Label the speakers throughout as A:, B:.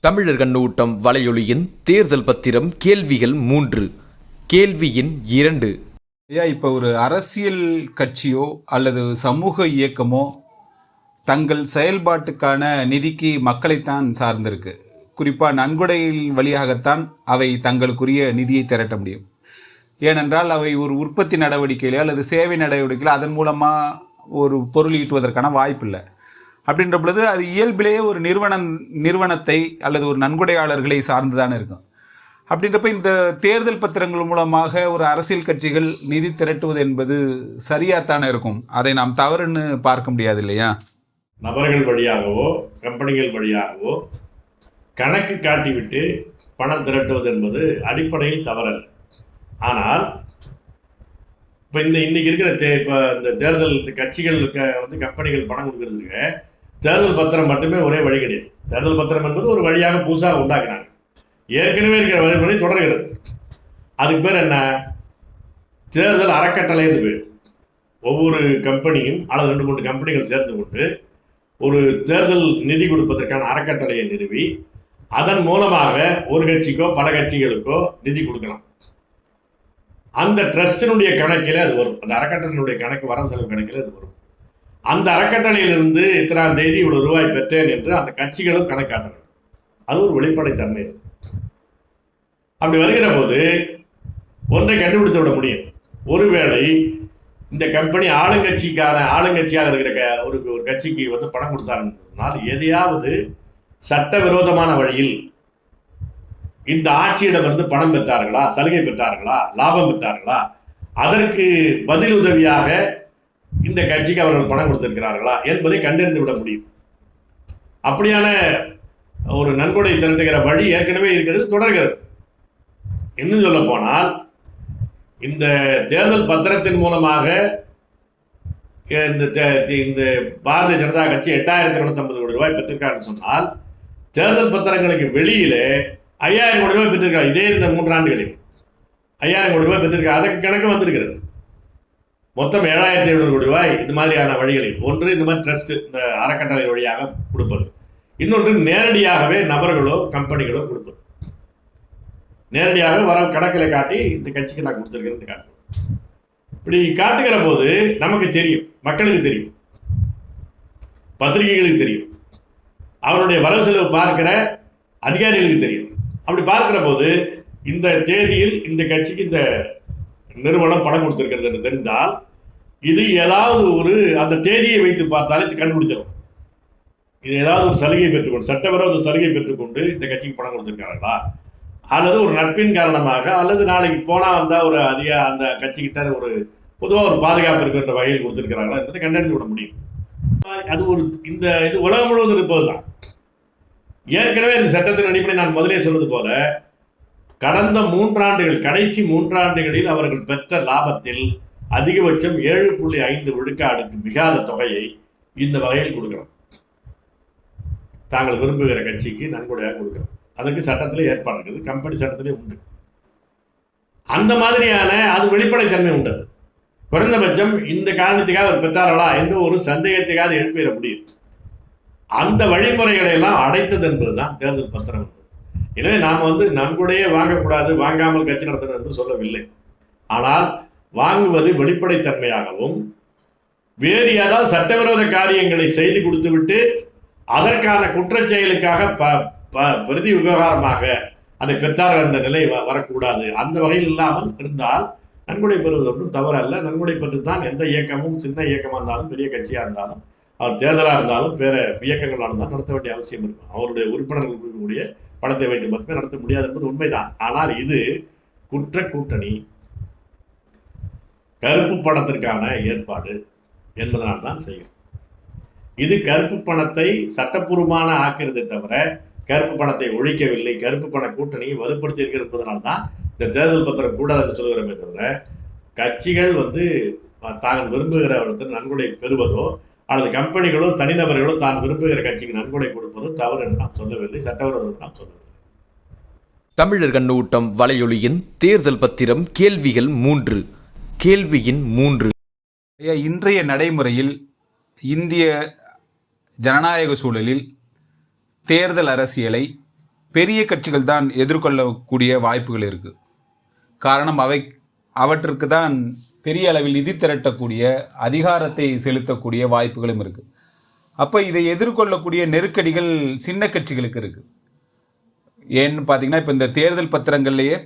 A: தமிழர் கண்ணோட்டம் வலையொலியின் தேர்தல் பத்திரம் கேள்விகள் 3. கேள்வி எண் 2.
B: இப்போ ஒரு அரசியல் கட்சியோ அல்லது சமூக இயக்கமோ தங்கள் செயல்பாட்டுக்கான நிதிக்கு மக்களைத்தான் சார்ந்திருக்கு. குறிப்பாக நன்கொடையின் வழியாகத்தான் அவை தங்களுக்குரிய நிதியை திரட்ட முடியும். ஏனென்றால் அவை ஒரு உற்பத்தி நடவடிக்கையிலோ அல்லது சேவை நடவடிக்கையிலோ அதன் மூலமாக ஒரு பொருள் ஈட்டுவதற்கான வாய்ப்பில்லை. அப்படின்ற பொழுது அது இயல்பிலேயே ஒரு நிறுவனத்தை அல்லது ஒரு நன்கொடையாளர்களை சார்ந்து தானே இருக்கும். அப்படின்றப்ப இந்த தேர்தல் பத்திரங்கள் மூலமாக ஒரு அரசியல் கட்சிகள் நிதி திரட்டுவது என்பது சரியாகத்தானே இருக்கும். அதை நாம் தவறுன்னு பார்க்க முடியாது இல்லையா?
C: நபர்கள் வழியாகவோ கம்பெனிகள் வழியாகவோ கணக்கு காட்டிவிட்டு பணம் திரட்டுவது என்பது அடிப்படையில் தவறல்ல. ஆனால் இப்போ இன்னைக்கு இருக்கிற இப்போ இந்த தேர்தல் கட்சிகளுக்கு வந்து கம்பெனிகள் பணம் கொடுக்கறதுக்கு தேர்தல் பத்திரம் மட்டுமே ஒரே வழி கிடையாது. தேர்தல் பத்திரம் என்பது ஒரு வழியாக புதுசாக உண்டாக்குனாங்க. ஏற்கனவே இருக்கிற வழிமுறை தொடர்கிறது. அதுக்கு பேர் என்ன? தேர்தல் அறக்கட்டளைன்னு பேர். ஒவ்வொரு கம்பெனியும் அல்லது 2-3 கம்பெனிகள் சேர்ந்து கொண்டு ஒரு தேர்தல் நிதி கொடுப்பதற்கான அறக்கட்டளையை நிறுவி அதன் மூலமாக ஒரு கட்சிக்கோ பல கட்சிகளுக்கோ நிதி கொடுக்கலாம். அந்த ட்ரஸ்டினுடைய கணக்கில் அது வரும். அந்த அறக்கட்டளையினுடைய கணக்கு வரவு செலவு கணக்கில் அது வரும். அந்த அறக்கட்டளையிலிருந்து இத்தனாம் தேதி இவ்வளவு ரூபாய் பெற்றேன் என்று அந்த கட்சிகளும் கணக்காட்டுறாங்க. அது ஒரு வெளிப்படைத்தன்மை. அப்படி வருகிற போது ஒன்றை கண்டுபிடித்து விட முடியும். ஒருவேளை இந்த கம்பெனி ஆளுங்கட்சியாக இருக்கிற ஒரு கட்சிக்கு வந்து பணம் கொடுத்தாருனால் எதையாவது சட்டவிரோதமான வழியில் இந்த ஆட்சியிடமிருந்து பணம் பெற்றார்களா, சலுகை பெற்றார்களா, லாபம் பெற்றார்களா, அதற்கு பதில் உதவியாக இந்த கட்சிக்கு அவர்கள் பணம் கொடுத்திருக்கிறார்களா என்பதை கண்டறிந்து விட முடியும். அப்படியான ஒரு நன்கொடை திரட்டுகிற வழி ஏற்கனவே இருக்கிறது, தொடர்கிறது. இன்னும் சொல்ல போனால் இந்த தேர்தல் பத்திரத்தின் மூலமாக இந்த பாரதிய ஜனதா கட்சி 8,250 கோடி ரூபாய் பெற்றிருக்காருன்னு சொன்னால் தேர்தல் பத்திரங்களுக்கு வெளியிலே 5,000 கோடி ரூபாய் பெற்றிருக்காங்க. இதே இந்த 3 ஆண்டுகளில் 5,000 கோடி ரூபாய் பெற்றிருக்காங்க. அதற்கு கணக்கு வந்திருக்கிறது. மொத்தம் 7,700 கோடி ரூபாய் இது மாதிரியான வழிகளில். ஒன்று இந்த மாதிரி ட்ரஸ்ட், இந்த அறக்கட்டளை வழியாக கொடுப்பது. இன்னொன்று நேரடியாகவே நபர்களோ கம்பெனிகளோ கொடுப்பது. நேரடியாக வர கணக்கில் காட்டி இந்த கட்சிக்கு நான் கொடுத்துருக்கேன்னு காட்டுவோம். இப்படி காட்டுகிற போது நமக்கு தெரியும், மக்களுக்கு தெரியும், பத்திரிகைகளுக்கு தெரியும், அவருடைய வரவு செலவு பார்க்கிற அதிகாரிகளுக்கு தெரியும். அப்படி பார்க்கிற போது இந்த தேதியில் இந்த கட்சிக்கு இந்த நிறுவனம் பணம் கொடுத்திருக்கிறது என்று தெரிந்தால் இது ஏதாவது ஒரு அந்த தேதியை வைத்து பார்த்தாலே கண்டுபிடிச்சிடும். இது ஏதாவது ஒரு சலுகை பெற்றுக்கொண்டு, சட்டவிரோத சலுகை பெற்றுக்கொண்டு இந்த கட்சிக்கு பணம் கொடுத்திருக்காங்களா, அல்லது ஒரு நட்பின் காரணமாக, அல்லது நாளைக்கு போனால் வந்தால் ஒரு அந்த கட்சிக்கிட்ட ஒரு பொதுவாக ஒரு பாதுகாப்பு இருக்கின்ற வகையில் கொடுத்திருக்கிறாங்களா என்பதை கண்டறிந்து விட முடியும். அது ஒரு இது உலகம் முழுவதும் இருப்பதுதான். ஏற்கனவே இந்த சட்டத்தின் அடிப்படை நான் முதலே சொன்னது போல கடந்த 3 ஆண்டுகள், கடைசி 3 ஆண்டுகளில் அவர்கள் பெற்ற லாபத்தில் அதிகபட்சம் 7.5 விழுக்காடுக்கு மிகாத தொகையை இந்த வகையில் கொடுக்கலாம். தாங்கள் விரும்புகிற கட்சிக்கு நன்கொடையாக கொடுக்கலாம். அதுக்கு சட்டத்திலே ஏற்பாடு இருக்குது, கம்பெனி சட்டத்திலே உண்டு. அந்த மாதிரியான அது வெளிப்படைத்தன்மை உண்டு. குறைந்தபட்சம் இந்த காரணத்துக்காக அவர் பெற்றார்களா என்று ஒரு சந்தேகத்துக்காக எழுப்பிட முடியும். அந்த வழிமுறைகளை எல்லாம் அடைத்தது என்பதுதான் தேர்தல் பத்திரம். எனவே நாம் வந்து நன்கொடையே வாங்கக்கூடாது, வாங்காமல் கட்சி நடத்தணும் என்று சொல்லவில்லை. ஆனால் வாங்குவது வெளிப்படைத்தன்மையாகவும், வேறு ஏதாவது சட்டவிரோத காரியங்களை செய்து கொடுத்துவிட்டு அதற்கான குற்றச்செயலுக்காக பிரதி விவகாரமாக அதை பெற்றார்கள் என்ற நிலை வரக்கூடாது. அந்த வகையில் இல்லாமல் இருந்தால் நன்கொடை பெறுவது ஒன்றும் தவறல்ல. நன்கொடை பெற்றுத்தான் எந்த இயக்கமும், சின்ன இயக்கமாக இருந்தாலும் பெரிய கட்சியாக இருந்தாலும், அவர் தேர்தலாக இருந்தாலும் வேற இயக்கங்களாக இருந்தாலும் நடத்த வேண்டிய அவசியம் இருக்கும். அவருடைய உறுப்பினர்கள் கொடுக்கக்கூடிய பணத்தை வைத்து மட்டுமே நடத்த முடியாது என்பது உண்மைதான். ஆனால் இது குற்ற கூட்டணி, கருப்பு பணத்திற்கான ஏற்பாடு என்பதனால்தான் செய்யும். இது கருப்பு பணத்தை சட்டப்பூர்வமான ஆக்கிறதை தவிர கருப்பு பணத்தை ஒழிக்கவில்லை. கருப்பு பண கூட்டணியை வலுப்படுத்தி இருக்கிறது என்பதனால்தான் இந்த தேர்தல் பத்திரம் கூடாது என்று சொல்கிறோமே தவிர கட்சிகள் வந்து தாங்கள் விரும்புகிற இடத்தில் நன்கொடை பெறுவதோ அல்லது கம்பெனிகளோ தனிநபர்களோ தான் விரும்புகிற கட்சிக்கு நன்கொடை கொடுப்பதோ தவறு என்று நாம் சொல்லவில்லை, சட்டவிரோதம் என்று நாம் சொல்லவில்லை.
A: தமிழர் கண்ணோட்டம் வலையொலியின் தேர்தல் பத்திரம் கேள்விகள் 3. கேள்வி எண் 3.
B: இன்றைய நடைமுறையில் இந்திய ஜனநாயக சூழலில் தேர்தல் அரசியலை பெரிய கட்சிகள் தான் எதிர்கொள்ளக்கூடிய வாய்ப்புகள் இருக்குது. காரணம் அவற்றிற்கு தான் பெரிய அளவில் நிதி திரட்டக்கூடிய அதிகாரத்தை செலுத்தக்கூடிய வாய்ப்புகளும் இருக்குது. அப்போ இதை எதிர்கொள்ளக்கூடிய நெருக்கடிகள் சின்ன கட்சிகளுக்கு இருக்குது. ஏன்னு பார்த்தீங்கன்னா, இப்போ இந்த தேர்தல் பத்திரங்கள்லேயே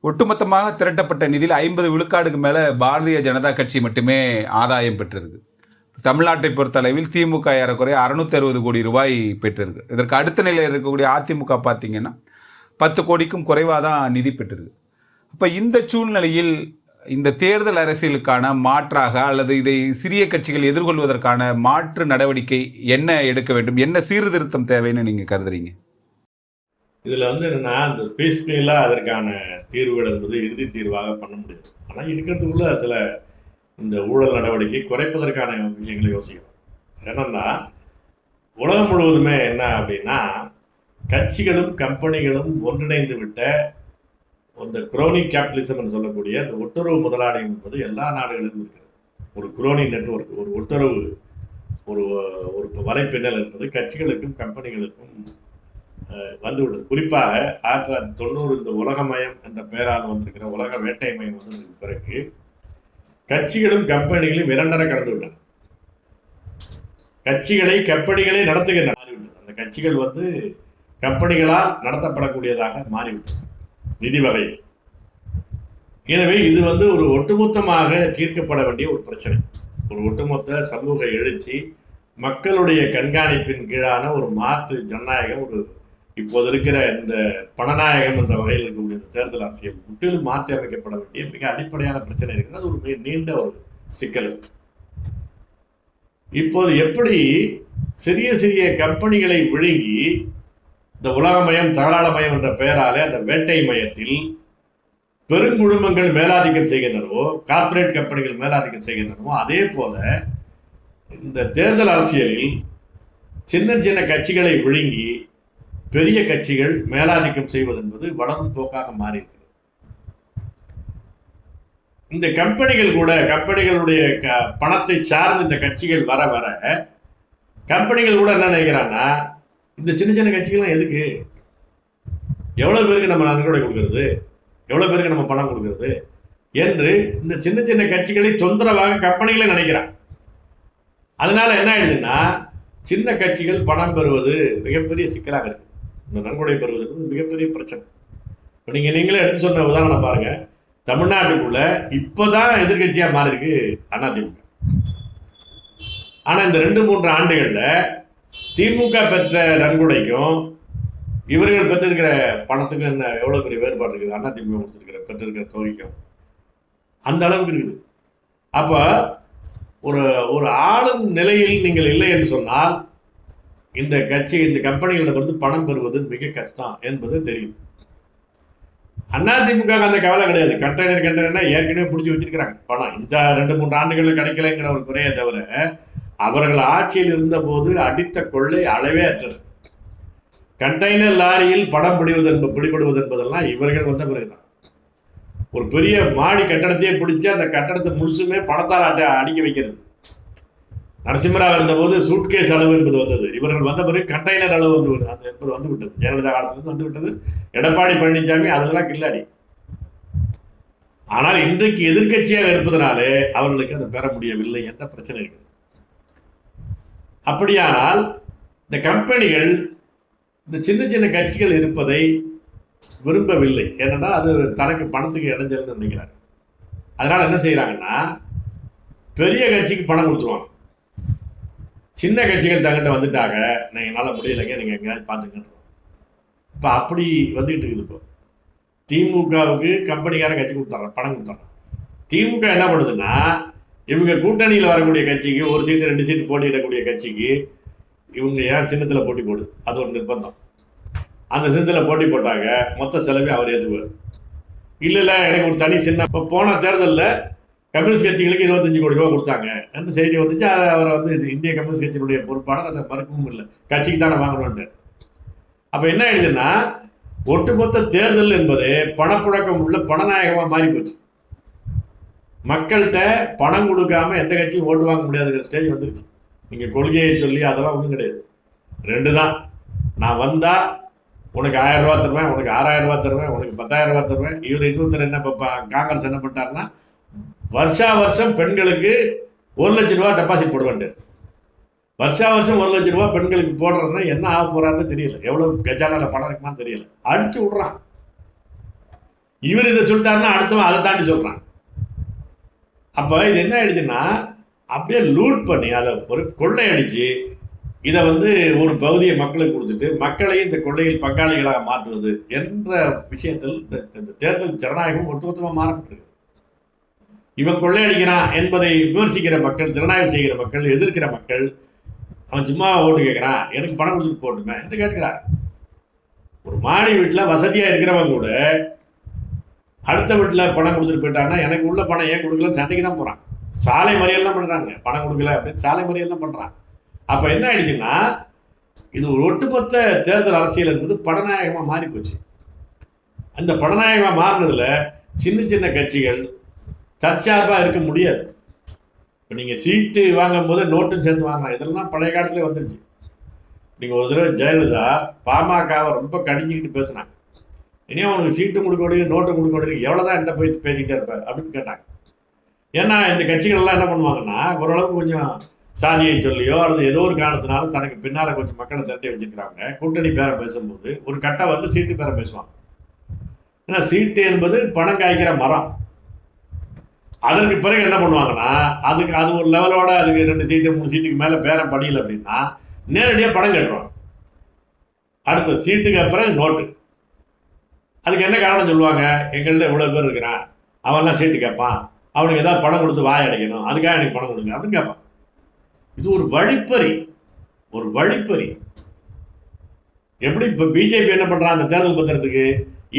B: ஒட்டுமொத்தமாக திரட்டப்பட்ட நிதியில் 50 விழுக்காடுக்கு மேலே பாரதிய ஜனதா கட்சி மட்டுமே ஆதாயம் பெற்றிருக்கு. தமிழ்நாட்டை பொறுத்தளவில் திமுக ஏறக்குறைய 660 கோடி ரூபாய் பெற்றிருக்கு. இதற்கு அடுத்த நிலையில் இருக்கக்கூடிய அதிமுக பார்த்திங்கன்னா 10 கோடிக்கும் குறைவாக தான் நிதி பெற்றிருக்கு. அப்போ இந்த சூழ்நிலையில் இந்த தேர்தல் அரசியலுக்கான மாற்றாக அல்லது இதை சிறிய கட்சிகள் எதிர்கொள்வதற்கான மாற்று நடவடிக்கை என்ன எடுக்க வேண்டும், என்ன சீர்திருத்தம் தேவைன்னு நீங்கள் கருதுறீங்க?
C: இதில் என்னென்னா, இந்த பீஸ்மீலாக அதற்கான தீர்வுகள் என்பது இறுதி தீர்வாக பண்ண முடியாது. ஆனால் இருக்கிறதுக்குள்ள சில இந்த ஊழல் நடவடிக்கை குறைப்பதற்கான விஷயங்களை யோசிக்கணும். என்னென்னா, உலகம் முழுவதுமே என்ன அப்படின்னா, கட்சிகளும் கம்பெனிகளும் ஒன்றிணைந்து விட்ட அந்த குரோனி கேபிட்டலிசம் சொல்லக்கூடிய அந்த ஒட்டுறவு முதலாளியம் என்பது எல்லா நாடுகளிலும் இருக்கிறது. ஒரு குரோனி நெட்வொர்க், ஒரு ஒட்டுறவு, ஒரு ஒரு வலைப்பின்னல் என்பது கட்சிகளுக்கும் கம்பெனிகளுக்கும் வந்துவிட்டது. குறிப்பாக 1990 இந்த உலகமயம் என்ற பெயரால் வந்திருக்கிற உலக வேட்டை மயம் வந்ததுக்கு பிறகு கட்சிகளும் கம்பெனிகளும் இரண்டரை கலந்து விட்டன. கட்சிகளை கம்பெனிகளே நடத்துகின்றன மாறிவிட்டது. அந்த கட்சிகள் கம்பெனிகளால் நடத்தப்படக்கூடியதாக மாறிவிட்டது நிதி வகை. எனவே இது ஒரு ஒட்டுமொத்தமாக தீர்க்கப்பட வேண்டிய ஒரு பிரச்சனை. ஒரு ஒட்டுமொத்த சமூக எழுச்சி, மக்களுடைய கண்காணிப்பின் கீழான ஒரு மாற்று ஜனநாயகம், ஒரு இப்போது இருக்கிற இந்த பணநாயகம் என்ற வகையில் இருக்கக்கூடிய இந்த தேர்தல் அரசியல் முற்றிலும் மாற்றி அமைக்கப்பட வேண்டிய மிக அடிப்படையான பிரச்சனை இருக்கிறது. அது ஒரு நீண்ட ஒரு சிக்கல். இப்போது எப்படி சிறிய சிறிய கம்பெனிகளை விழுங்கி இந்த உலகமயம் தாராளமயம் என்ற பெயராலே அந்த வேட்டை மயத்தில் பெருங்குழுமங்கள் மேலாதிக்கம் செய்கின்றனவோ, கார்ப்பரேட் கம்பெனிகள் மேலாதிக்கம் செய்கின்றனவோ, அதே போல இந்த தேர்தல் அரசியலில் சின்ன சின்ன கட்சிகளை விழுங்கி பெரிய கட்சிகள் மேலாதிக்கம் செய்வது என்பது வளரும் போக்காக மாறியிருக்கிறது. இந்த கம்பெனிகள் கூட கம்பெனிகளுடைய பணத்தை சார்ந்து இந்த கட்சிகள் வர வர கம்பெனிகள் கூட என்ன நினைக்கிறாங்கன்னா, இந்த சின்ன சின்ன கட்சிகள்லாம் எதுக்கு, எவ்வளோ பேருக்கு நம்ம நன்கொடை கொடுக்கறது, எவ்வளோ பேருக்கு நம்ம பணம் கொடுக்கறது என்று இந்த சின்ன சின்ன கட்சிகளை தொந்தரவாக கம்பெனிகளை நினைக்கிறான். அதனால என்ன ஆயிடுதுன்னா, சின்ன கட்சிகள் பணம் பெறுவது மிகப்பெரிய சிக்கலாக இருக்கு. இந்த நன்கொடை பெறுவது மிகப்பெரிய பிரச்சனை. இப்போ நீங்களே எடுத்து சொன்ன உதாரணம் பாருங்க. தமிழ்நாட்டுக்குள்ள இப்போதான் எதிர்கட்சியாக மாறி இருக்கு அதிமுக. ஆனால் இந்த 2-3 ஆண்டுகளில் திமுக பெற்ற நன்கொடைக்கும் இவர்கள் பெற்றிருக்கிற பணத்துக்கும் என்ன எவ்வளோ பெரிய வேறுபாடு இருக்குது. அதிமுக பெற்றிருக்கிற தொகைக்கும் அந்த அளவுக்கு இருக்குது. அப்போ ஒரு ஆளும் நிலையில் நீங்கள் இல்லை என்று சொன்னால் இந்த கம்பெனிகளிடமிருந்து பணம் பெறுவது மிக கஷ்டம் என்பது தெரியும். அதிமுக அந்த கவலை கிடையாது. கண்டெய்னர்னா ஏற்கனவே பிடிச்சி வச்சிருக்கிறாங்க பணம். இந்த 2-3 ஆண்டுகளில் கிடைக்கலைங்கிற ஒரு குறையை தவிர அவர்கள் ஆட்சியில் இருந்தபோது அடித்த கொள்ளை அளவே அற்றது. கண்டெய்னர் லாரியில் பணம் பிடிபடுவது என்பதெல்லாம் இவர்கள் வந்த பிறகுதான். ஒரு பெரிய மாடி கட்டடத்தையே பிடிச்சி அந்த கட்டடத்தை முழுசுமே பணத்தால் அடிக்க வைக்கிறது. நரசிம்மராவ் இருந்தபோது சூட்கேஸ் அளவு என்பது வந்தது. இவர்கள் வந்த பிறகு கண்டெய்னர் அளவு என்பது வந்து விட்டது. ஜெயலலிதா காலத்திலிருந்து வந்து விட்டது. எடப்பாடி பழனிசாமி அதெல்லாம் கில்லாடி. ஆனால் இன்றைக்கு எதிர்கட்சியாக இருப்பதனாலே அவர்களுக்கு அதை பெற முடியவில்லை என்ற பிரச்சனை இருக்குது. அப்படியானால் இந்த கம்பெனிகள் இந்த சின்ன சின்ன கட்சிகள் இருப்பதை விரும்பவில்லை. ஏன்னா அது தனக்கு பணத்துக்கு இடைஞ்சல்னு நினைக்கிறாங்க. அதனால என்ன செய்யறாங்கன்னா, பெரிய கட்சிக்கு பணம் கொடுத்துருவாங்க. சின்ன கட்சிகள் தங்கிட்ட வந்துட்டாங்க, என்னால் முடியலைங்க, நீங்கள் எங்கேயாவது பார்த்துங்க. இப்போ அப்படி வந்துக்கிட்டு இருக்குது. இப்போ திமுகவுக்கு கம்பெனிக்கார கட்சி கொடுத்துட்றான், பணம் கொடுத்துட்றான். திமுக என்ன பண்ணுதுன்னா, இவங்க கூட்டணியில் வரக்கூடிய கட்சிக்கு 1 சீட்டு 2 சீட்டு போட்டியிடக்கூடிய கட்சிக்கு இவங்க ஏன் சின்னத்தில் போட்டி போடுது, அது ஒரு நிர்பந்தம். அந்த சின்னத்தில் போட்டி போட்டாங்க, மொத்த செலவே அவர் ஏற்றுவார். இல்லை எனக்கு ஒரு தனி சின்ன. இப்போ போன தேர்தலில் கம்யூனிஸ்ட் கட்சிகளுக்கு 25 கோடி ரூபா கொடுத்தாங்க என்று செய்தி வந்துச்சு. அவரை இது இந்திய கம்யூனிஸ்ட் கட்சியினுடைய பொறுப்பாளர் அதை மறுக்கவும் இல்லை, கட்சிக்கு தானே வாங்கணும்ட்டு. அப்போ என்ன ஆயிடுதுன்னா, ஒட்டுமொத்த தேர்தல் என்பது பணப்புழக்கம் உள்ள பணநாயகமாக மாறி போச்சு. மக்கள்கிட்ட பணம் கொடுக்காம எந்த கட்சியும் ஓட்டு வாங்க முடியாதுங்கிற ஸ்டேஜ் வந்துருச்சு. நீங்கள் கொள்கையை சொல்லி அதெல்லாம் ஒன்றும் கிடையாது. 2 தான். நான் வந்தால் உனக்கு 1000 ரூபா தருவேன், உனக்கு 6000 ரூபா தருவேன், உனக்கு 10,000 ரூபா தருவேன். இவர் இன்னொருத்தர் என்ன காங்கிரஸ் என்ன பண்ணிட்டாருன்னா, வருஷா வருஷம் பெண்களுக்கு 1,00,000 ரூபா டெபாசிட் போடுவேன். வருஷா வருஷம் 1,00,000 ரூபா பெண்களுக்கு போடுறதுன்னா என்ன ஆக போறாருன்னு தெரியல. எவ்வளவு கஜானால பணம் இருக்குமான்னு தெரியல. அடிச்சு விடுறான். இவர் இதை சொல்லிட்டாருன்னா அடுத்தவன் அதை தாண்டி சொல்றான். அப்ப இது என்ன ஆயிடுச்சுன்னா, அப்படியே லூட் பண்ணி அதை ஒரு கொள்ளையடிச்சு இதை ஒரு பகுதியை மக்களுக்கு கொடுத்துட்டு மக்களையும் இந்த கொள்ளையில் பங்காளிகளாக மாற்றுவது என்ற விஷயத்தில் இந்த தேர்தல் ஜனநாயகம் ஒட்டுமொத்தமாக மாறப்பட்டிருக்கு. இவன் கொள்ளையடிக்கிறான் என்பதை விமர்சிக்கிற மக்கள், ஜனநாயகம் செய்கிற மக்கள், எதிர்க்கிற மக்கள், அவன் சும்மா ஓட்டு கேட்குறான், எனக்கு பணம் கொடுத்துட்டு போட்டுமே என்று கேட்கிறார். ஒரு மாடி வீட்டில் வசதியாக இருக்கிறவங்க கூட அடுத்த வீட்டில் பணம் கொடுத்துட்டு போயிட்டான்னா எனக்கு உள்ள பணம் ஏன் கொடுக்கலன்னு சண்டைக்கு தான் போகிறான். சாலை மறியல்லாம் பண்ணுறாங்க, பணம் கொடுக்கல அப்படின்னு சாலை மறியல்லாம் பண்ணுறான். அப்போ என்ன ஆயிடுச்சுன்னா, இது ஒரு ஒட்டுமொத்த தேர்தல் அரசியல் என்பது படநாயகமாக மாறி போச்சு. அந்த படநாயகமாக மாறினதுல சின்ன சின்ன கட்சிகள் தற்சார்பாக இருக்க முடியாது. இப்போ நீங்கள் சீட்டு வாங்கும் போது நோட்டும் சேர்த்து வாங்கலாம், இதெல்லாம் பழைய காலத்துல வந்துருச்சு. நீங்கள் ஒரு தடவை ஜெயலலிதா பாமகவை ரொம்ப கடிஞ்சிக்கிட்டு பேசினாங்க. இனியும் அவனுக்கு சீட்டு கொடுக்க முடியும், நோட்டு கொடுக்க முடியும், எவ்வளோதான் என்கிட்ட போய் பேசிக்கிட்டே இருப்ப அப்படின்னு கேட்டாங்க. ஏன்னா இந்த கட்சிகள்லாம் என்ன பண்ணுவாங்கன்னா, ஓரளவுக்கு கொஞ்சம் சாதியை சொல்லியோ அல்லது ஏதோ ஒரு காரணத்தினால தனக்கு பின்னால் கொஞ்சம் மக்களை திரட்டி வச்சிருக்கிறாங்க. கூட்டணி பேரம் பேசும்போது ஒரு கட்டம் சீட்டு பேரம் பேசுவாங்க. ஏன்னா சீட்டு என்பது பணம் காய்க்கிற மரம். அதற்கு பிறகு என்ன பண்ணுவாங்கன்னா, அது ஒரு லெவலோட அதுக்கு 2 சீட்டு 3 சீட்டுக்கு மேலே பேரம் படியல அப்படின்னா நேரடியாக பணம் கட்டுவாங்க. அடுத்த சீட்டுக்கு அப்புறம் நோட்டு. அதுக்கு என்ன காரணம் சொல்லுவாங்க, எங்கள்கிட்ட இவ்வளோ பேர் இருக்கிறான், அவன்லாம் சீட்டு கேட்பான், அவனுக்கு ஏதாவது பணம் கொடுத்து வாய் அடைக்கணும், அதுக்காக எனக்கு பணம் கொடுங்க அப்படின்னு கேட்பான். இது ஒரு வழிப்பறி. எப்படி இப்போ பிஜேபி என்ன பண்ணுறான், அந்த தேர்தல் பத்திரத்துக்கு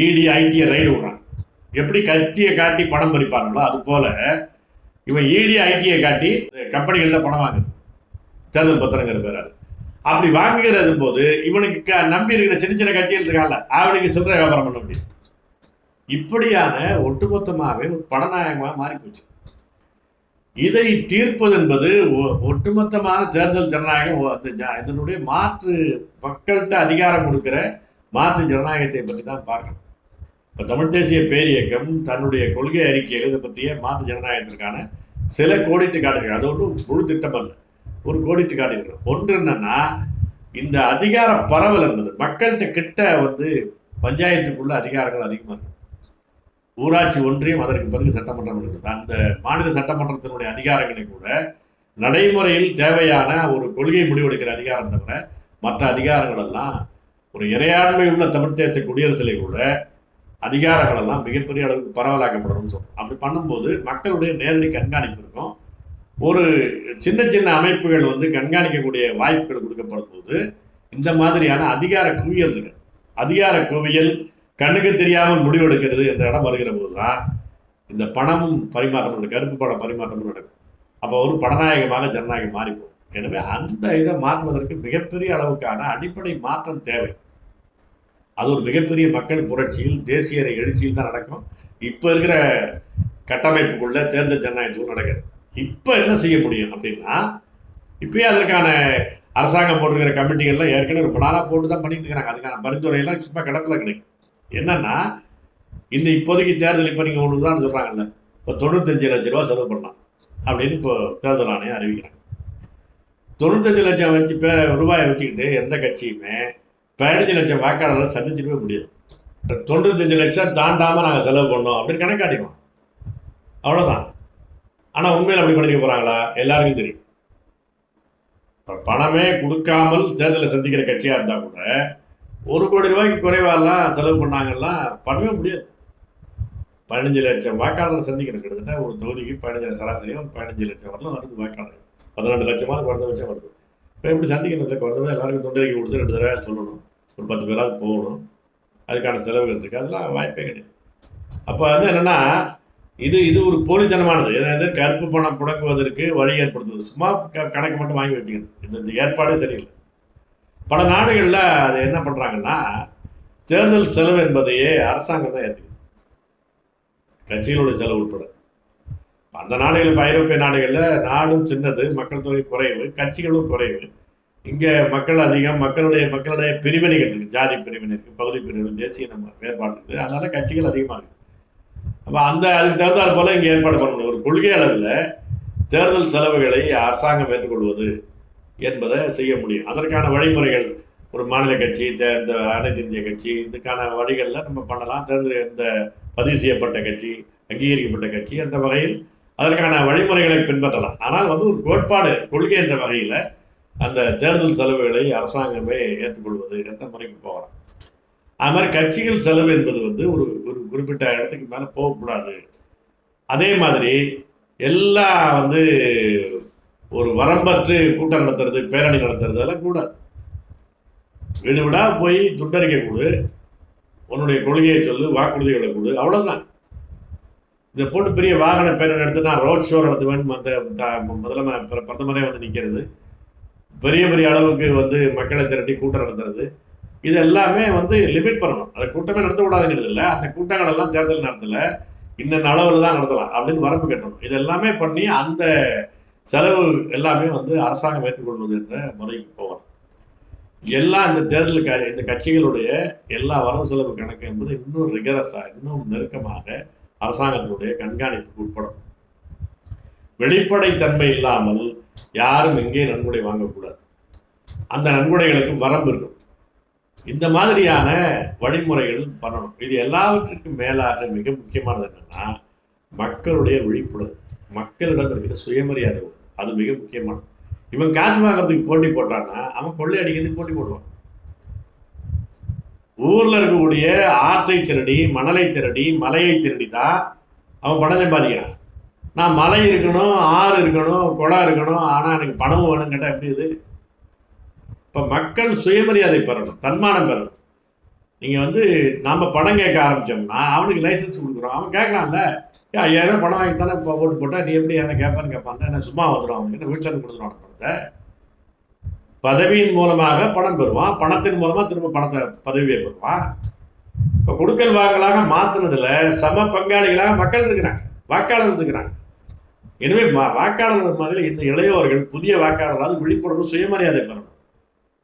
C: இடி ஐடியை ரைடு விடுறான். எப்படி கத்தியை காட்டி பணம் பறிப்பாங்களோ அது போல இவன் இடி ஐடியை காட்டி கம்பெனிகளில் பணம் வாங்குது தேர்தல் பத்திரங்கிற பேரால். அப்படி வாங்குகிறது போது இவனுக்கு நம்பி இருக்கிற சின்ன சின்ன கட்சிகள் இருக்காங்கல்ல, அவனுக்கு சில்லறை வியாபாரம் பண்ண முடியும். இப்படியான ஒட்டுமொத்தமாகவே ஒரு படநாயகமாக மாறி போச்சு. இதை தீர்ப்பது என்பது ஒட்டுமொத்தமான தேர்தல் ஜனநாயகம், இதனுடைய மாற்று மக்கள்கிட்ட அதிகாரம் கொடுக்கிற மாற்று ஜனநாயகத்தை பற்றி தான் பார்க்கணும். இப்போ தமிழ் தேசிய பேரியக்கம் தன்னுடைய கொள்கை அறிக்கையில் இதை பற்றிய மாற்று ஜனநாயகத்திற்கான சில கோடிட்டு காட்டிருக்காங்க. அது ஒன்றும் முழு திட்டம் அல்ல, ஒரு கோடிட்டு காட்டியிருக்கிறோம். ஒன்று என்னன்னா, இந்த அதிகார பரவல் என்பது மக்கள்கிட்ட கிட்ட பஞ்சாயத்துக்குள்ள அதிகாரங்கள் அதிகமாக இருக்கு. ஊராட்சி ஒன்றியம், அதற்கு பிறகு சட்டமன்றம் இருக்குது. அந்த மாநில சட்டமன்றத்தினுடைய அதிகாரங்களை கூட நடைமுறையில் தேவையான ஒரு கொள்கை முடிவெடுக்கிற அதிகாரம் தவிர மற்ற அதிகாரங்கள் எல்லாம் ஒரு இறையாண்மை உள்ள தமிழ் தேச குடியரசிலே கூட அதிகாரங்கள் எல்லாம் மிகப்பெரிய அளவுக்கு பரவலாக்கப்படணும்னு சொல்றோம். அப்படி பண்ணும்போது மக்களுடைய நேரடி கண்காணிப்பு இருக்கும். ஒரு சின்ன சின்ன அமைப்புகள் கண்காணிக்கக்கூடிய வாய்ப்புகள் கொடுக்கப்படும் போது இந்த மாதிரியான அதிகார குவியல் இருக்கு. அதிகார குவியல் கண்ணுக்கு தெரியாமல் முடிவெடுக்கிறது என்ற இடம் வருகிற போது தான் இந்த பணமும் பரிமாற்றம், கருப்பு பண பரிமாற்றமும் நடக்கும். அப்போ ஒரு படநாயகமாக ஜனநாயகம் மாறிப்போம். எனவே அந்த இதை மாற்றுவதற்கு மிகப்பெரிய அளவுக்கான அடிப்படை மாற்றம் தேவை. அது ஒரு மிகப்பெரிய மக்கள் புரட்சியில், தேசிய எழுச்சியில் தான் நடக்கும். இப்போ இருக்கிற கட்டமைப்புக்குள்ள தேர்தல் ஜனநாயகத்துக்கும் நடக்குது. இப்போ என்ன செய்ய முடியும் அப்படின்னா, இப்பயே அதற்கான அரசாங்கம் போட்டிருக்கிற கமிட்டிகள்லாம் ஏற்கனவே ரொம்ப நாளாக போட்டு தான் பண்ணிட்டு இருக்கிறாங்க. அதுக்கான பரிந்துரையெல்லாம் சும்மா கிடப்பில் கிடைக்கும். என்னன்னா, இந்த இப்போதைக்கு தேர்தல் இப்போ நீங்கள் ஒன்று தான் சொல்கிறாங்கல்ல, இப்போ 95 லட்ச ரூபா செலவு பண்ணலாம் அப்படின்னு இப்போ தேர்தல் ஆணையம் அறிவிக்கிறாங்க. 95 லட்சம் ரூபாயை வச்சுக்கிட்டு எந்த கட்சியுமே 15 லட்சம் வாக்காளர்களை சந்திச்சிடவே முடியாது. 95 லட்சம் தாண்டாமல் நாங்கள் செலவு பண்ணோம் அப்படின்னு கணக்காட்டிடுவோம், அவ்வளோதான். ஆனால் உண்மையில் அப்படி பண்ணிக்க போகிறாங்களா எல்லாருக்கும் தெரியும். பணமே கொடுக்காமல் தேர்தலை சந்திக்கிற கட்சியாக இருந்தால் கூட 1 கோடி ரூபாய்க்கு குறைவாலாம் செலவு பண்ணாங்கலாம் பண்ணவே முடியாது. 15 லட்சம் வாக்காளர்கள் சந்திக்கணும். கிட்டத்தட்ட ஒரு தொகுதிக்கு 15 சராசரியும் 15 லட்சம் வரலாம் வருது வாக்காளர்கள். 12 லட்சமாக குறைந்தபட்சம் வருது. இப்போ எப்படி சந்திக்கணும்? குறைந்தபட்சம் எல்லாருக்கும் தொண்டறிக்கை கொடுத்து 2 தடவை சொல்லணும், ஒரு 10 பேராவது போகணும், அதுக்கான செலவுகள் இருக்குது, அதெல்லாம் வாய்ப்பே கிடையாது. அப்போ என்னென்னா, இது ஒரு போலித்தனமானது. ஏதாவது கருப்பு பணம் புழங்குவதற்கு வழி ஏற்படுத்துவது, சும்மா கணக்கு மட்டும் வாங்கி வச்சுக்கிறது, இந்த ஏற்பாடே சரியில்லை. பல நாடுகளில் அது என்ன பண்ணுறாங்கன்னா, தேர்தல் செலவு என்பதையே அரசாங்கம் தான் ஏற்றுக்குது, கட்சிகளுடைய செலவு உட்பட. அந்த நாடுகள், இப்போ ஐரோப்பிய நாடுகளில் நாடும் சின்னது, மக்கள் தொகை குறைவு, கட்சிகளும் குறைவு, இங்கே மக்கள் அதிகம், மக்களுடைய பிரிவினைகள் இருக்குது, ஜாதி பிரிவினை இருக்குது, பகுதி பிரிவினை, தேசிய நம்ம வேறுபாடு இருக்குது. அதனால கட்சிகள் அதிகமாக இருக்குது. அப்போ அதுக்கு தகுந்தாற் போல இங்கே ஏற்பாடு பண்ணணும். ஒரு கொள்கை அளவில் தேர்தல் செலவுகளை அரசாங்கம் ஏற்றுக்கொள்வது என்பதை செய்ய முடியும். அதற்கான வழிமுறைகள் ஒரு மாநில கட்சி, இந்த அனைத்து இந்திய கட்சி, இதுக்கான வழிகளில் நம்ம பண்ணலாம். இந்த பதிவு செய்யப்பட்ட கட்சி, அங்கீகரிக்கப்பட்ட கட்சி என்ற வகையில் அதற்கான வழிமுறைகளை பின்பற்றலாம். ஆனால் ஒரு கோட்பாடு, கொள்கை என்ற வகையில் அந்த தேர்தல் செலவுகளை அரசாங்கமே ஏற்றுக்கொள்வது என்ற முறைக்கு போகலாம். அது மாதிரி கட்சிகள் செலவு என்பது ஒரு ஒரு குறிப்பிட்ட இடத்துக்கு மேலே போகக்கூடாது. அதே மாதிரி எல்லாம் ஒரு வரம்பற்று கூட்டம் நடத்துறது, பேரணி நடத்துறது அதெல்லாம் கூடாது. வீடு வீடாக போய் துண்டறிக்கை கொடு, உன்னுடைய கொள்கையை சொல்லு, வாக்குறுதிகளை கொடு, அவ்வளோதான். இதை போட்டு பெரிய வாகன பேரணி நடத்தி நான் ரோட் ஷோ நடத்துவேன் பிரதமரே நிற்கிறது, பெரிய பெரிய அளவுக்கு மக்களை திரட்டி கூட்டம் நடத்துறது, இது எல்லாமே லிமிட் பண்ணணும். அதை கூட்டமே நடத்தக்கூடாதுங்கிறது இல்லை. அந்த கூட்டங்கள் எல்லாம் தேர்தல் நேரத்தில் இன்னும் அளவில் தான் நடத்தலாம் அப்படின்னு வரம்பு கட்டணும். இது எல்லாமே பண்ணி அந்த செலவு எல்லாமே அரசாங்கம் ஏற்றுக்கொள்வது என்ற முறைக்கு போகணும். எல்லாம் இந்த தேர்தலுக்காக இந்த கட்சிகளுடைய எல்லா வரவு செலவு கணக்கு என்பது இன்னும் ரிகரஸாக, இன்னும் நெருக்கமாக அரசாங்கத்தினுடைய கண்காணிப்புக்கு உட்படும். வெளிப்படைத்தன்மை இல்லாமல் யாரும் எங்கே நன்கொடை வாங்கக்கூடாது. அந்த நன்கொடைகளுக்கு வரம்பு இருக்கும். இந்த மாதிரியான வழிமுறைகள் பண்ணணும். இது எல்லாவற்றுக்கும் மேலாக மிக முக்கியமானது என்னன்னா மக்களுடைய விழிப்புணர்வு, மக்களிடம் இருக்கிற சுயமரியாதை, அது மிக முக்கியமானது. இவன் காசு வாங்குறதுக்கு போட்டி போட்டான்னா அவன் கொள்ளை அடிக்கிறதுக்கு போட்டி போடுவான். ஊர்ல இருக்கக்கூடிய ஆற்றை திருடி, மணலை திருடி, மலையை திருடி தான் அவன் பணம் சம்பாதிக்கிறான். நான் மலை இருக்கணும், ஆறு இருக்கணும், குளம் இருக்கணும், ஆனால் எனக்கு பணமும் வேணும்னு கேட்டால் எப்படி இது? இப்போ மக்கள் சுயமரியாதை பெறணும், தன்மானம் பெறணும். நீங்கள் நாம் பணம் கேட்க ஆரம்பித்தோம்னா அவனுக்கு லைசன்ஸ் கொடுக்குறோம். அவன் கேட்கலாம்ல, 5000 பணம் வாங்கி தானே இப்போ ஓட்டு போட்டால் நீ எப்படி என்ன கேட்பான்னு கேட்பான். என்ன சும்மா வந்துடும், அவனுக்கு என்ன வீட்டில் இருந்து கொடுத்துருவான் பணத்தை. பதவியின் மூலமாக பணம் பெறுவான், பணத்தின் மூலமாக திரும்ப பதவியை பெறுவான். இப்போ கொடுக்கல் வாங்கலாக மாற்றினதுல சம பங்காளிகளாக மக்கள் இருக்கிறாங்க, வாக்காளர் இருக்கிறாங்க. எனவே வாக்காளர் மகளிர் இந்த இளையோர்கள், புதிய வாக்காளர்களாவது விழிப்புணர்வு, சுயமரியாதை பெறணும்.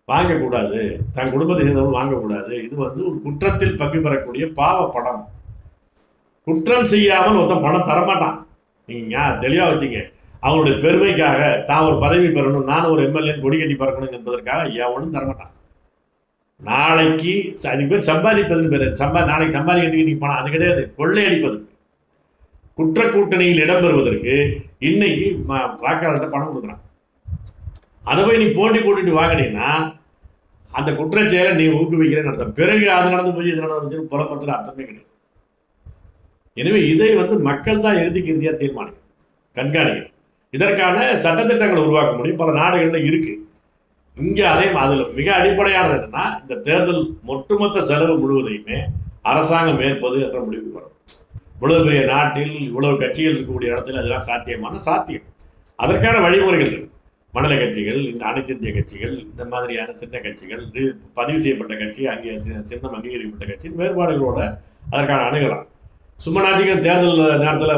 C: வாங்கக்கூடாது, தன் குடும்பத்தை சேர்ந்தவர்கள் வாங்கக்கூடாது. இது ஒரு குற்றத்தில் பங்கு பெறக்கூடிய பாவ பணம். குற்றம் செய்யாமல் ஒருத்தன் பணம் தரமாட்டான். நீங்கள் தெளிவாக வச்சுங்க. அவங்களுடைய பெருமைக்காக தான் ஒரு பதவி பெறணும், நானும் ஒரு எம்எல்ஏ கொடி கட்டி பறக்கணும் என்பதற்காக எவனும் தரமாட்டான். நாளைக்கு அதுக்கு பேர் சம்பாதிப்பதுன்னு பேர். நாளைக்கு சம்பாதிக்கிறதுக்கு நீ பணம் அது கிடையாது, கொள்ளையடிப்பது. குற்ற கூட்டணியில் இடம்பெறுவதற்கு இன்னைக்கு வாக்காளர்கிட்ட பணம் கொடுக்குறான். அதை போய் நீ போட்டி போட்டுட்டு வாங்கினீங்கன்னா அந்த குற்றச்செயலை நீ ஊக்குவிக்கிறேன்னு அர்த்தம். பிறகு அது நடந்து போய் இது நடந்து புலம்புறதுல அர்த்தமே கிடையாது. எனவே இதை மக்கள் தான் இறுதியாக தீர்மானிக்கும், கண்காணிக்கும். இதற்கான சட்டத்திட்டங்களை உருவாக்க முடியும், பல நாடுகளில் இருக்கு. இங்கே அதில் மிக அடிப்படையானது என்னன்னா, இந்த தேர்தல் ஒட்டுமொத்த செலவு முழுவதையுமே அரசாங்கம் ஏற்பது என்ற முடிவுக்கு வரும். இவ்வளவு பெரிய நாட்டில் இவ்வளவு கட்சிகள் இருக்கக்கூடிய இடத்துல அதெல்லாம் சாத்தியம். அதற்கான வழிமுறைகள் இருக்கு. மண்டல கட்சிகள், இந்த அனைத்து இந்திய கட்சிகள், இந்த மாதிரியான சின்ன கட்சிகள், பதிவு செய்யப்பட்ட கட்சி, அங்கே சின்னம் அங்கீகரிக்கப்பட்ட கட்சி, வேறுபாடுகளோட அதற்கான அணுகலாம். சும்மனாச்சிக்கும் தேர்தல் நேரத்தில்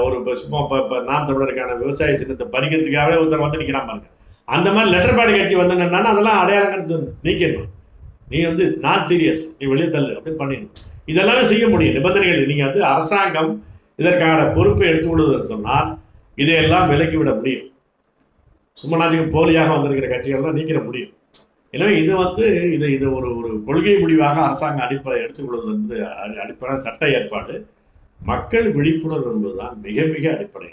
C: ஒரு சும்மா இப்போ நாம் தமிழருக்கான விவசாய சின்னத்தை பறிக்கிறதுக்காகவே ஒருத்தர் நிற்கிறான் பாருங்க. அந்த மாதிரி லெட்டர் பேட் கட்சி என்னன்னா அதெல்லாம் அடையாளங்கள் நீக்கணும். நீ நான் சீரியஸ், நீ வெளியே தள்ளு அப்படின்னு பண்ணிடணும். இதெல்லாமே செய்ய முடியும் நிபந்தனைகள். நீங்கள் அரசாங்கம் இதற்கான பொறுப்பை எடுத்துக்கொள்வதுன்னு சொன்னால் இதையெல்லாம் விலக்கி விட முடியும். சும்மனாச்சிக்கு போலியாக வந்திருக்கிற கட்சிகள்லாம் நீக்கிட முடியும். எனவே இது ஒரு கொள்கை முடிவாக அரசாங்கம் எடுத்துக்கொள்வது அடிப்படை சட்ட ஏற்பாடு. மக்கள் விழிப்புணர்வு என்பதுதான் மிக மிக அடிப்படை.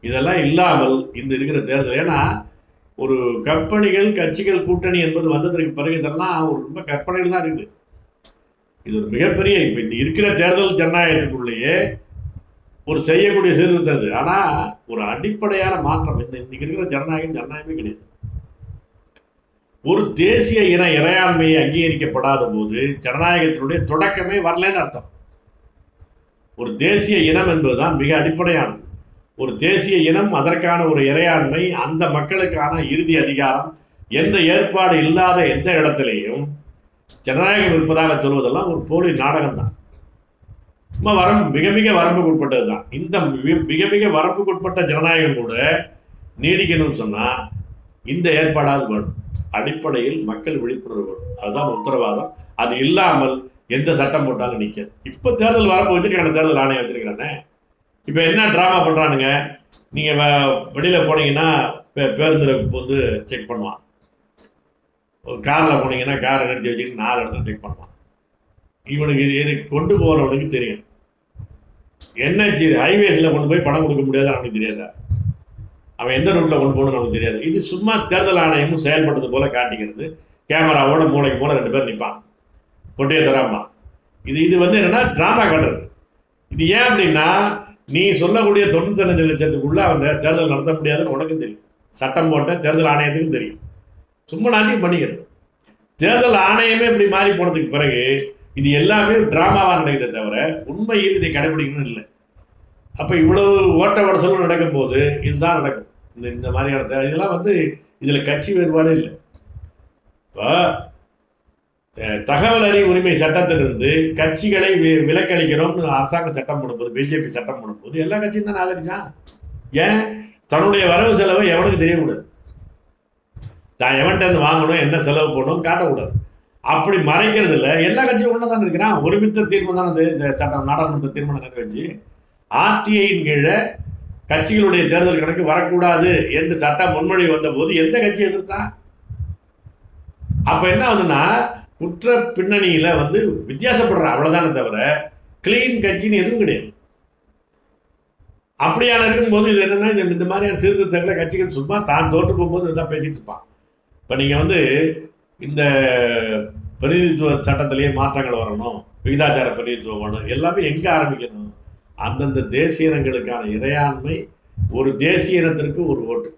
C: இதெல்லாம் இல்லாமல் இந்த இருக்கிற தேர்தல், ஏன்னா ஒரு கற்பனைகள், கட்சிகள் கூட்டணி என்பது வந்ததற்கு பிறகு இதெல்லாம் ரொம்ப கற்பனைகள் தான் இருக்குது. இது ஒரு மிகப்பெரிய இப்போ இந்த இருக்கிற தேர்தல் ஜனநாயகத்துக்குள்ளேயே ஒரு செய்யக்கூடிய சீர்திருத்தம். ஆனால் ஒரு அடிப்படையான மாற்றம் இன்னைக்கு இருக்கிற ஜனநாயகமே கிடையாது. ஒரு தேசிய இன இறையாண்மையை அங்கீகரிக்கப்படாத போது ஜனநாயகத்தினுடைய தொடக்கமே வரலன்னு அர்த்தம். ஒரு தேசிய இனம் என்பதுதான் மிக அடிப்படையானது. ஒரு தேசிய இனம், அதற்கான ஒரு இறையாண்மை, அந்த மக்களுக்கான இறுதி அதிகாரம் எந்த ஏற்பாடு இல்லாத எந்த இடத்திலேயும் ஜனநாயகம் இருப்பதாக சொல்வதெல்லாம் ஒரு போலி நாடகம் தான். மிக மிக வரம்புக்குட்பட்டது தான். இந்த மிக மிக வரம்புக்குட்பட்ட ஜனநாயகம் கூட நீடிக்கணும்னு சொன்னால் இந்த ஏற்பாடாவது வேணும். அடிப்படையில் மக்கள் விழிப்புணர்வு வேணும். அதுதான் உத்தரவாதம். அது இல்லாமல் எந்த சட்டம் போட்டாலும் நிற்காது. இப்போ தேர்தல் வரப்போ வச்சிருக்கான தேர்தல் ஆணையம் வச்சிருக்கிறானே. இப்போ என்ன ட்ராமா பண்ணுறானுங்க, நீங்கள் வெளியில் போனீங்கன்னா பேருந்தில் வந்து செக் பண்ணுவான், ஒரு காரில் போனீங்கன்னா காரை நிறுத்தி வச்சுக்கிட்டு 4 இடத்துல செக் பண்ணுவான். இவனுக்கு இது கொண்டு போகிறவனுக்கு தெரியும். என்ஹெச் ஹைவேஸில் கொண்டு போய் பணம் கொடுக்க முடியாது அவனுக்கு தெரியாதா? அவன் எந்த ரூட்டில் கொண்டு போகணும்னு அவனுக்கு தெரியாது. இது சும்மா தேர்தல் ஆணையமும் செயல்பட்டது போல காட்டிக்கிறது. கேமராவோட மூளைக்கு மூளை 2 பேர் நிற்பான், கொட்டையை தராமா. இது வந்து என்னென்னா ட்ராமா காட்டுறது. இது ஏன் அப்படின்னா, நீ சொல்லக்கூடிய 95 லட்சத்துக்குள்ளே அவன் தேர்தல் நடத்த முடியாதுன்னு உனக்கும் தெரியும், சட்டம் போட்ட தேர்தல் ஆணையத்துக்கும் தெரியும். சும்மா நாச்சும் பண்ணிக்கிறது. தேர்தல் ஆணையமே இப்படி மாறி போனதுக்கு பிறகு இது எல்லாமே ட்ராமாவாக நடக்குதே தவிர உண்மையில் இதை கடைபிடிக்கணும்னு இல்லை. அப்போ இவ்வளவு ஓட்ட வடசலும் நடக்கும்போது இதுதான் நடக்கும். இந்த மாதிரியான இதெல்லாம் வந்து இதில் கட்சி வேறுபாடு இல்லை. இப்போ தகவல் அறிவு உரிமை சட்டத்திலிருந்து கட்சிகளை விலக்களிக்கிறோம்னு அரசாங்கம் சட்டம் போடும்போது, பிஜேபி சட்டம் போடும்போது எல்லா கட்சியும் தான் ஆதரிச்சான். ஏன்? தன்னுடைய வரவு செலவை எவனுக்கு தெரியக்கூடாது, தான் எவன்கிட்ட இருந்து வாங்கணும், என்ன செலவு போடணும் காட்டக்கூடாது. அப்படி மறைக்கிறது இல்லை. எல்லா கட்சியும் ஒன்று தான் இருக்கிறான். ஒருமித்த தீர்மானம் தான் இந்த சட்டம் நாடாளுமன்ற தீர்மானம் நிறைவேற்றி ஆர்டிஐயின் கீழே கட்சிகளுடைய தேர்தல் கணக்கு வரக்கூடாது என்று சட்டம் முன்மொழி வந்த போது எந்த கட்சி எதிர்த்தான்? அப்போ என்ன ஆகுதுன்னா, குற்ற பின்னணியில் வந்து வித்தியாசப்படுறான், அவ்வளோதானே தவிர கிளீன் கட்சின்னு எதுவும் கிடையாது. அப்படியான இருக்கும்போது இது என்னென்னா, இந்த மாதிரியான சீர்திருத்தங்களை கட்சிகள் சும்மா தான் தோற்று போகும்போது இதுதான் பேசிட்டு இருப்பான். இப்போ நீங்கள் வந்து இந்த பிரதிநிதித்துவ சட்டத்திலேயே மாற்றங்கள் வரணும், விகிதாச்சார பிரதிநிதித்துவம் வேணும், எல்லாமே எங்கே ஆரம்பிக்கணும்? அந்தந்த தேசிய இனங்களுக்கான இறையாண்மை. ஒரு தேசிய இனத்திற்கு ஒரு ஓட்டு,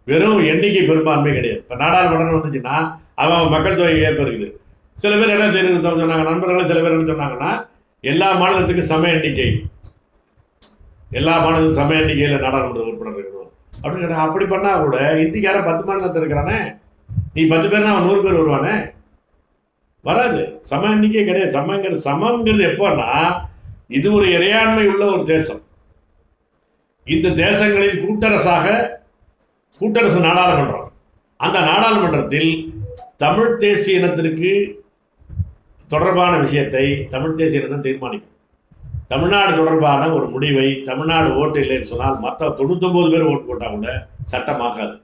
C: வெறும் எண்ணிக்கை பெரும்பான்மை கிடையாது. இப்போ நாடாளுமன்றம் வந்துச்சுன்னா அவன் மக்கள் தொகை ஏற்ப இருக்குது. சில பேர் என்ன தெரிவித்தவங்க சொன்னாங்க, நண்பர்களும் சில பேர் என்ன சொன்னாங்கன்னா, எல்லா மாநிலத்துக்கும் சம எண்ணிக்கை, எல்லா மாநிலத்துக்கும் சம எண்ணிக்கையில் நாடாளுமன்ற உறுப்பினர் இருக்கணும் அப்படின்னு. அப்படி பண்ணால் கூட இந்திக்கார 10 மாநிலத்தில் இருக்கிறானே, நீ 10 பேர்னா அவன் 100 பேர் வருவானே? வராது. சம எண்ணிக்கை கிடையாது. சமங்கிறது எப்போன்னா, இது ஒரு இறையாண்மை உள்ள ஒரு தேசம். இந்த தேசங்களின் கூட்டரசு நாடாளுமன்றம். அந்த நாடாளுமன்றத்தில் தமிழ் தேசிய இனத்திற்கு தொடர்பான விஷயத்தை தமிழ் தேசிய இனம் தீர்மானிக்கும். தமிழ்நாடு தொடர்பான ஒரு முடிவை தமிழ்நாடு ஓட்டு இல்லைன்னு சொன்னால் மற்ற 99 பேர் ஓட்டு போட்டால் கூட சட்டமாகாது.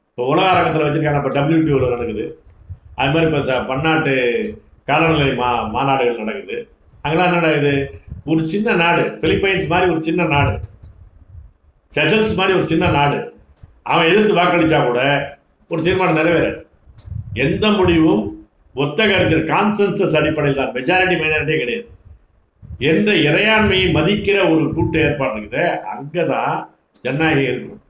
C: இப்போ உலக அரங்கத்தில் வச்சுருக்காங்க. இப்போ WTOவில் நடக்குது. அது மாதிரி இப்போ பன்னாட்டு காலநிலை மாநாடுகள் நடக்குது. அங்கெல்லாம் என்ன நடக்குது? ஒரு சின்ன நாடு, பிலிப்பைன்ஸ் மாதிரி ஒரு சின்ன நாடு, செஷல்ஸ் மாதிரி ஒரு சின்ன நாடு, அவன் எதிர்த்து வாக்களித்தா கூட ஒரு தீர்மானம் நிறைவேறாது. எந்த முடிவும் ஒத்த கருத்தில் கான்சென்சஸ் அடிப்படையில் தான், மெஜாரிட்டி மைனாரிட்டியே கிடையாது என்ற இறையாண்மையை மதிக்கிற ஒரு கூட்டு ஏற்பாடு இருக்குது. அங்கே தான் ஜனநாயகம் இருக்கும்.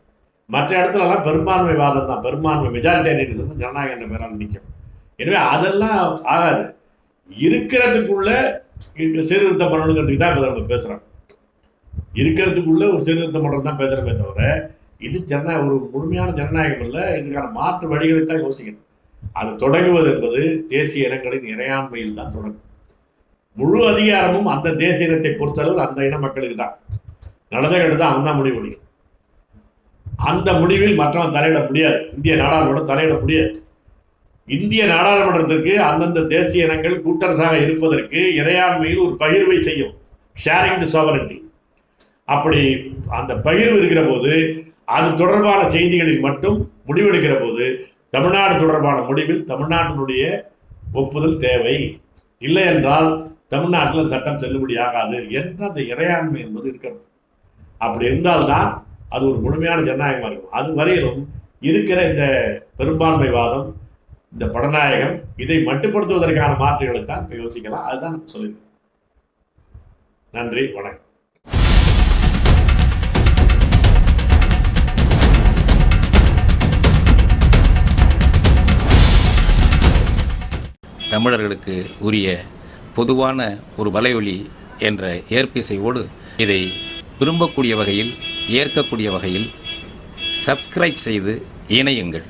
C: மற்ற இடத்துலலாம் பெரும்பான்மை வாதம் தான், பெரும்பான்மை மெஜாரிட்டேரியனிசம் ஜனநாயகம் என்ற பேரால் நிற்கும். எனவே அதெல்லாம் ஆகாது. இருக்கிறதுக்குள்ள சீர்திருத்தம் பண்ணணுங்கிறதுக்கு தான் இப்போ நம்ம பேசுகிறோம். இருக்கிறதுக்குள்ள ஒரு சீர்திருத்தம் பண்ணுறது தான் பேசுகிறோமே தவிர இது ஒரு முழுமையான ஜனநாயகம் இல்லை. இதுக்கான மாற்று வழிகளை தான் யோசிக்கணும். அது தொடங்குவது என்பது தேசிய இனங்களின் இறையாண்மையில் தான் தொடங்கும். முழு அதிகாரமும் அந்த தேசிய இனத்தை பொறுத்தளவு அந்த இன மக்களுக்கு தான். நடந்த கட்டு அவன் தான் முடிவு முடியும். அந்த முடிவில் மற்றவன் தலையிட முடியாது. இந்திய நாடாளுமன்றம் தலையிட முடியாது. இந்திய நாடாளுமன்றத்திற்கு அந்தந்த தேசிய இனங்கள் கூட்டரசாக இருப்பதற்கு இறையாண்மையில் ஒரு பகிர்வை செய்யும், ஷேரிங் தி சாவரன்டி. அப்படி அந்த பகிர்வு இருக்கிற போது அது தொடர்பான செய்திகளில் மட்டும் முடிவெடுக்கிற போது தமிழ்நாடு தொடர்பான முடிவில் தமிழ்நாட்டினுடைய ஒப்புதல் தேவை. இல்லை என்றால் தமிழ்நாட்டில் சட்டம் செல்லுபடியாகாது என்ற அந்த இறையாண்மை என்பது இருக்கிறது. அப்படி இருந்தால்தான் அது ஒரு முழுமையான ஜனநாயகமாக இருக்கும். அது வரையிலும் இருக்கிற இந்த பெரும்பான்மைவாதம், இந்த படநாயகம், இதை மட்டுப்படுத்துவதற்கான மாற்றுகளை தான் இப்போ யோசிக்கலாம். அதுதான் சொல்லியிருக்கேன். நன்றி, வணக்கம்.
D: தமிழர்களுக்கு உரிய பொதுவான ஒரு வலையொலி என்ற ஏற்பிசையோடு இதை விரும்பக்கூடிய வகையில், ஏற்கக்கூடிய வகையில் சப்ஸ்கிரைப் செய்து இணையுங்கள்.